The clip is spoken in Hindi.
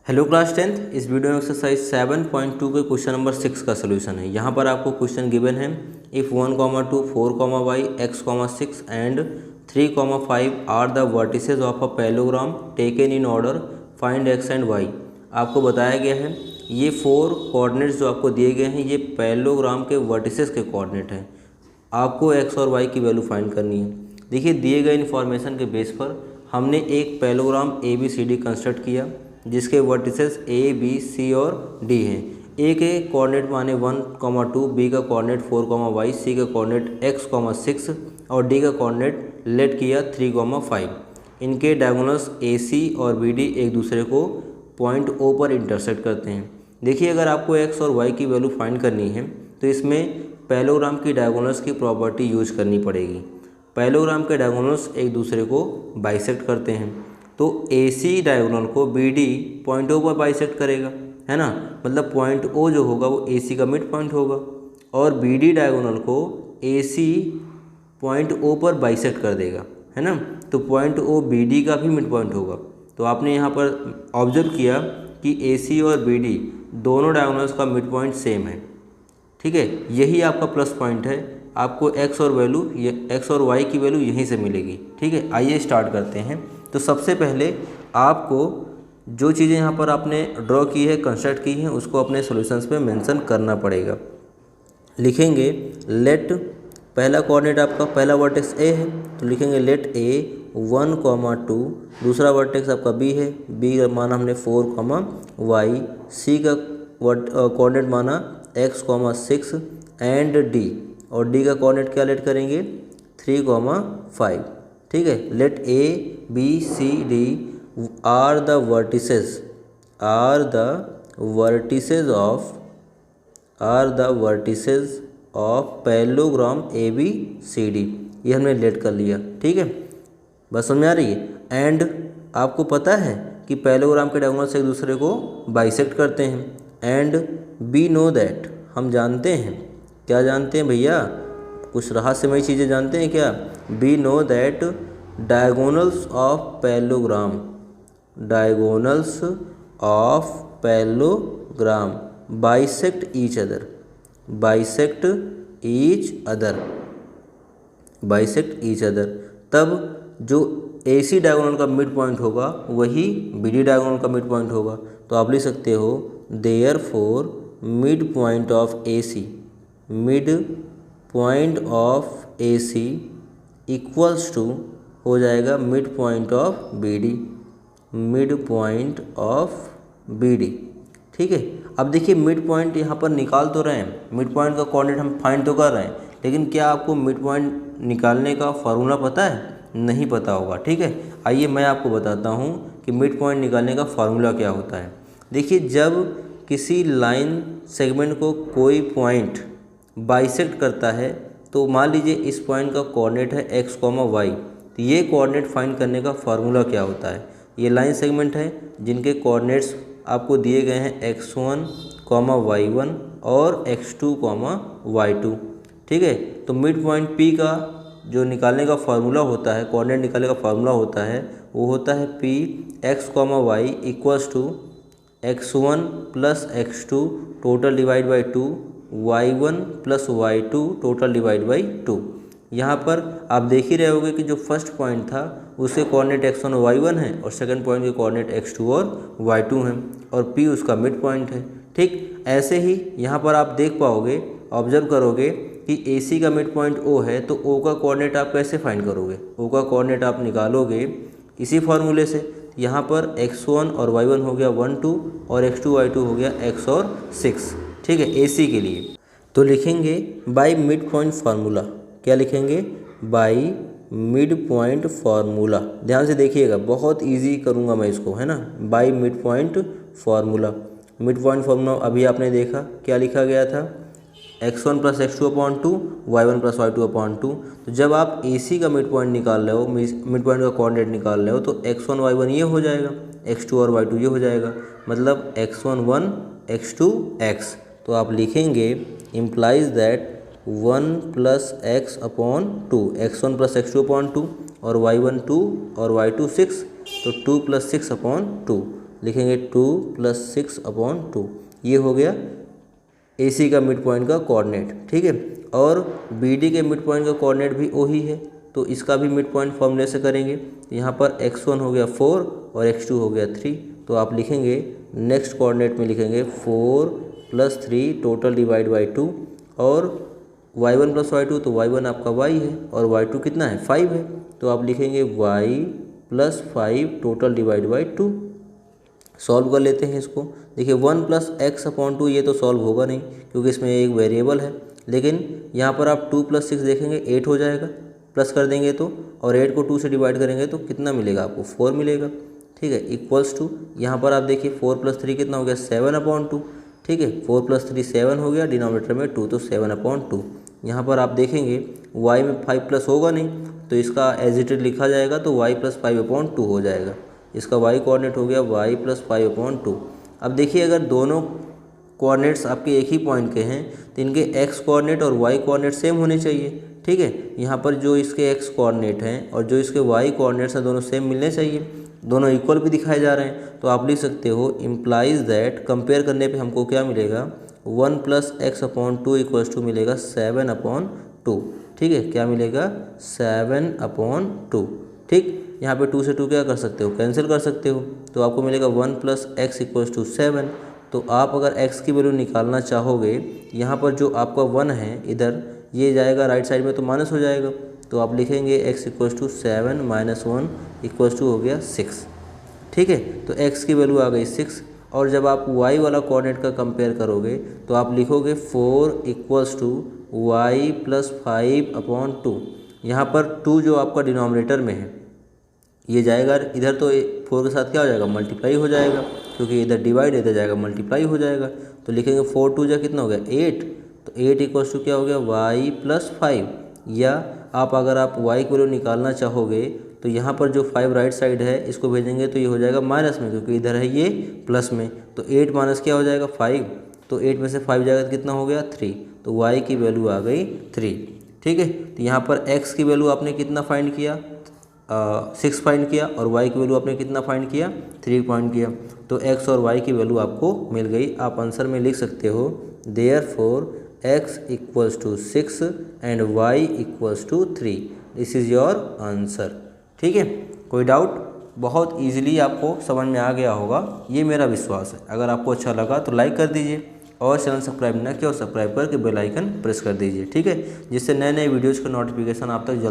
Hello class 10th। इस वीडियो में एक्सरसाइज 7.2 के क्वेश्चन नंबर 6 का सोल्यूशन है। यहाँ पर आपको क्वेश्चन गिवन है if 1, 2, 4, y, x, 6 and 3, 5 are the vertices of a parallelogram taken in order find x and y। आपको बताया गया है ये 4 कोऑर्डिनेट्स जो आपको दिए गए हैं ये पैरेललोग्राम के वर्टिसेज के कोऑर्डिनेट हैं। आपको x और y की वैल्यू फाइंड करनी है। देखिए दिए गए इन्फॉर्मेशन के बेस पर हमने एक पैरेललोग्राम ABCD कंस्ट्रक्ट किया जिसके वर्टिसेस A, B, C और D हैं। A के कोऑर्डिनेट माने 1, 2, B का कोऑर्डिनेट 4, y, C का कोऑर्डिनेट x, 6 और D का कोऑर्डिनेट लेट किया 3, 5। इनके डायगोनल्स AC और BD एक दूसरे को पॉइंट O पर इंटरसेक्ट करते हैं। देखिए अगर आपको x और y की वैल्यू फाइंड करनी है तो इसमें पैरेललोग्राम की डायगोनल्स की प्रॉपर्टी यूज करनी पड़ेगी। पैरेललोग्राम के डायगोनल्स एक दूसरे को बाइसेक्ट करते हैं तो AC डायगोनल को BD पॉइंट O पर बाइसेक्ट करेगा, है ना। मतलब पॉइंट O जो होगा वो AC का मिड पॉइंट होगा और BD डायगोनल को AC पॉइंट O पर बाइसेक्ट कर देगा, है ना। तो पॉइंट O BD का भी मिड पॉइंट होगा। तो आपने यहाँ पर ऑब्जर्व किया कि AC और BD दोनों डायगोनल्स का मिड पॉइंट सेम है, ठीक है। यही आपका प्लस पॉइंट है। आपको x और y की वैल्यू यहीं से मिलेगी, ठीक है। आइए स्टार्ट करते हैं। तो सबसे पहले आपको जो चीज़ें यहाँ पर आपने ड्रॉ की है, कंस्ट्रक्ट की हैं, उसको अपने सॉल्यूशंस में मेंशन करना पड़ेगा। लिखेंगे लेट, पहला कोऑर्डिनेट आपका पहला वर्टेक्स A है तो लिखेंगे लेट A 1, 2। दूसरा वर्टेक्स आपका B है, B का माना हमने 4, y। C का कोऑर्डिनेट माना x, 6 एंड D और D का कोऑर्डिनेट क्या लेट करेंगे 3, 5, ठीक है। Let A, B, C, D are the vertices of parallelogram ABCD। ये हमने लेट कर लिया, ठीक है। बस समझ आ रही है। एंड आपको पता है कि पैरेललोग्राम के डायगोनल्स एक दूसरे को बाइसेक्ट करते हैं। एंड वी नो दैट, हम जानते हैं, क्या जानते हैं भैया, कुछ रहस्यमयी चीज़ें जानते हैं क्या। We know that diagonals of parallelogram bisect each other. तब जो AC डायगोनल का मिड पॉइंट होगा वही BD डायगोनल का मिड पॉइंट होगा। तो आप लिख सकते हो therefore mid point of AC equals to हो जाएगा मिड पॉइंट ऑफ BD, ठीक है। अब देखिए मिड पॉइंट यहाँ पर निकाल तो रहे हैं, मिड पॉइंट का कोऑर्डिनेट हम फाइंड तो कर रहे हैं, लेकिन क्या आपको मिड पॉइंट निकालने का फार्मूला पता है? नहीं पता होगा, ठीक है। आइए मैं आपको बताता हूँ कि मिड पॉइंट निकालने का फार्मूला क्या होता है। देखिए जब किसी लाइन सेगमेंट को कोई पॉइंट बाइसेक्ट करता है तो मान लीजिए इस पॉइंट का कोऑर्डिनेट है x, y। तो ये कोऑर्डिनेट फाइंड करने का फार्मूला क्या होता है। ये लाइन सेगमेंट है जिनके कोऑर्डिनेट्स आपको दिए गए हैं x1, y1 और x2, y2, ठीक है। तो मिड पॉइंट P का जो निकालने का फार्मूला होता है, कोऑर्डिनेट निकालने का फार्मूला होता है, वो होता है P x, y equals to x1 plus x2 total divide by 2, y1 plus y2 total divide by 2। यहाँ पर आप देख ही रहे होगे कि जो फर्स्ट पॉइंट था उसके कोऑर्डिनेट x1 और y1 है और सेकंड पॉइंट के कोऑर्डिनेट x2 और y2 हैं और P उसका मिड पॉइंट है, ठीक। ऐसे ही यहाँ पर आप देख पाओगे, ऑब्जर्व करोगे कि AC का मिड पॉइंट O है तो O का कोऑर्डिनेट आप कैसे फाइंड करोगे। O का कोऑर्डिनेट आप निकालोगे इसी फार्मूले से। यहाँ पर x1 और y1 हो गया 1, 2 और x2, y2 हो गया x और 6, ठीक है, AC के लिए। तो लिखेंगे बाय मिड पॉइंट फार्मूला, क्या लिखेंगे बाय मिड पॉइंट फार्मूला। ध्यान से देखिएगा, बहुत इजी करूँगा मैं इसको, है ना। By mid point formula, mid point formula अभी आपने देखा क्या लिखा गया था, x1 plus x2/2, y1 plus y2/2। तो जब आप AC का मिड पॉइंट निकाल रहे हो, मिड पॉइंट का कोऑर्डिनेट निकाल रहे हो, तो x1 y1 ये हो जाएगा, x2 और y2 ये हो जाएगा, मतलब x1 1, x2 x। तो आप लिखेंगे implies that 1 plus x/2, x1 plus x2/2 और y1 2 और y2 6, तो 2 प्लस 6/2। लिखेंगे 2 + 6/2। ये हो गया AC का मिड पॉइंट का कोऑर्डिनेट, ठीक है। और BD के मिड पॉइंट का कोऑर्डिनेट भी वही है, तो इसका भी मिड पॉइंट फॉर्मूले से करेंगे। यहाँ पर x1 हो गया 4 और x2 हो गया 3, तो आप लिखेंगे नेक्स्ट कोऑर्डिनेट में लिखेंगे 4 + 3 टोटल डिवाइड बाई 2, और y1 + y2, तो y1 आपका y है और y2 कितना है 5 है, तो आप लिखेंगे y + 5 total divide by 2। Solve कर लेते हैं इसको। देखिए 1 + x/2 ये तो सॉल्व होगा नहीं क्योंकि इसमें एक वेरिएबल है, लेकिन यहाँ पर आप 2 + 6 देखेंगे 8 हो जाएगा, प्लस कर देंगे तो, और 8 को 2 से डिवाइड करेंगे तो कितना मिलेगा आपको 4 मिलेगा, ठीक है। इक्वल्स टू यहाँ पर आप देखिए 4 + 3 कितना हो गया 7/2, ठीक है। 4 + 3 7 हो गया, डिनोमिनेटर में 2 तो 7/2। यहाँ पर आप देखेंगे y में 5 प्लस होगा नहीं तो इसका एज इट इज लिखा जाएगा, तो y + 5/2 हो जाएगा। इसका y कोऑर्डिनेट हो गया y + 5/2। अब देखिए अगर दोनों कोऑर्डिनेट्स आपके एक ही पॉइंट के हैं तो इनके x कोऑर्डिनेट और y कोऑर्डिनेट सेम होने चाहिए, ठीक है। यहाँ पर जो इसके x कोऑर्डिनेट हैं और जो इसके y कोऑर्डिनेट्स हैं दोनों सेम मिलने चाहिए, दोनों इक्वल भी दिखाए जा रहे हैं, तो आप लिख सकते हो इम्प्लाइज दैट, कंपेयर करने पे हमको क्या मिलेगा 1 + x/2 = मिलेगा 7/2, ठीक है। क्या मिलेगा 7/2, ठीक। यहाँ पे 2 से 2 क्या कर सकते हो कैंसिल कर सकते हो, तो आपको मिलेगा 1 + x = 7। तो आप अगर x की वैल्यू निकालना चाहोगे, यहाँ पर जो आपका 1 है इधर ये जाएगा राइट साइड में तो माइनस हो जाएगा, तो आप लिखेंगे x = 7 - 1 हो गया 6, ठीक है। तो x की वैल्यू आ गई 6, और जब आप y वाला कोऑर्डिनेट का कंपेयर करोगे तो आप लिखोगे 4 = y + 5/2। यहाँ पर 2 जो आपका डिनोमिनेटर में है ये जाएगा इधर, तो 4 के साथ क्या हो जाएगा मल्टीप्लाई हो जाएगा, क्योंकि इधर डिवाइड इधर जाएगा मल्टीप्लाई हो जाएगा, तो लिखेंगे 4 × 2 = कितना हो गया 8, तो 8 = क्या हो गया y + 5। या आप अगर आप y की वैल्यू निकालना चाहोगे तो यहाँ पर जो 5 राइट साइड है इसको भेजेंगे तो ये हो जाएगा माइनस में, क्योंकि इधर है ये प्लस में, तो 8 माइनस क्या हो जाएगा 5, तो 8 में से 5 जाएगा तो कितना हो गया 3, तो y की वैल्यू आ गई 3, ठीक है। तो यहाँ पर x की वैल्यू आपने कितना फाइंड किया 6 फाइंड किया, और y की वैल्यू आपने कितना फाइंड किया 3 फाइंड किया, तो x और y की वैल्यू आपको मिल गई। आप आंसर में लिख सकते हो therefore x = 6 and y = 3, this is your answer, ठीक है। कोई डाउट? बहुत इजीली आपको समझ में आ गया होगा, ये मेरा विश्वास है। अगर आपको अच्छा लगा तो लाइक कर दीजिए, और चैनल सब्सक्राइब न किया और सब्सक्राइब करके बेल आइकन प्रेस कर दीजिए, ठीक है, जिससे नए नए वीडियोज़ का नोटिफिकेशन आप तक जल्द